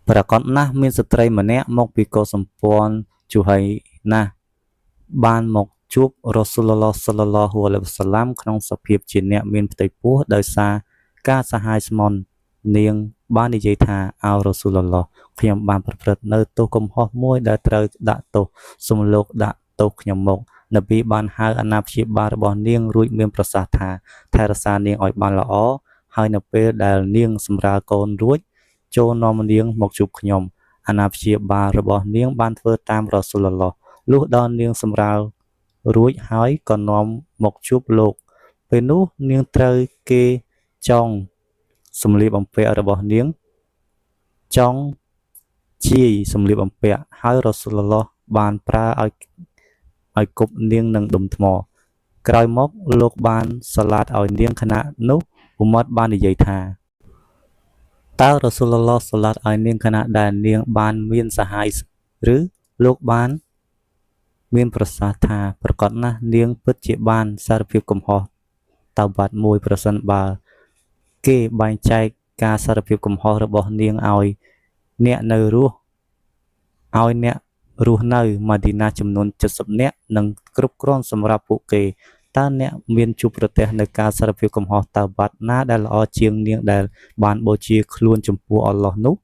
ប្រកបណាស់មានស្ត្រីម្នាក់មកពីកុសម្ព័ន្ធជូហៃណាស់បានមកជួបរ៉ូស៊ូលឡោះសល្លឡោះអាឡៃហ៊ីវ៉ាសល្លាមក្នុងសភាពជាអ្នកមានផ្ទៃពោះដោយសារការសហាយស្មន់នាងបាននិយាយថាអោរ៉ូស៊ូលឡោះខ្ញុំបានប្រព្រឹត្តនៅទោសកំហុសមួយដែលត្រូវដាក់ទោសសូមលោកដាក់ទោសខ្ញុំមកនប៊ីបានហៅអាណាព្យាបាលរបស់នាងរួចមានប្រសាសន៍ថាថែរក្សានាងឲ្យបានល្អហើយនៅពេលដែលនាងសម្រាលកូនរួចចូលនាំនាងមកជួបខ្ញុំអាណាព្យាបាលរបស់នាងបានធ្វើតាមរ៉ូស៊ូលឡោះលុះដល់នាងសម្រាលរួចហើយក៏នាំមកជួបលោកពេលនោះនាងត្រូវគេចង់សម្លៀកបំពាក់របស់នាងចង់ជាយសម្លៀកបំពាក់ហើយរ៉ូស៊ូលឡោះបានប្រើឲ្យគប់នាងនឹងដុំថ្មក្រោយមកលោកបានសាឡាតឲ្យនាងខណៈនោះអ៊ុម៉ាត់បាននិយាយថាតើរ៉ូស៊ូលឡោះសាឡាតឲ្យនាងខណៈដែលនាងបានមានសហាយឬលោកបានមានប្រសាសន៍ថាប្រកាសណាស់នាងពិតជាបានសារភាពកំហុសតើបាត់មួយប្រសិនបើគេបែងចែកការសារភាពកំហុសរបស់នាងឲ្យអ្នកនៅរស់នៅម៉ាឌីណាចំនួន70នាក់នឹងគ្រប់គ្រាន់សម្រាប់ពួកគេតើអ្នកមានជួបប្រទះនៅការសារភាពកំហុសតើបាត់ណាដែលល្អជាងនាងដែលបានបូជាខ្លួនចំពោះអល់ឡោះនោះ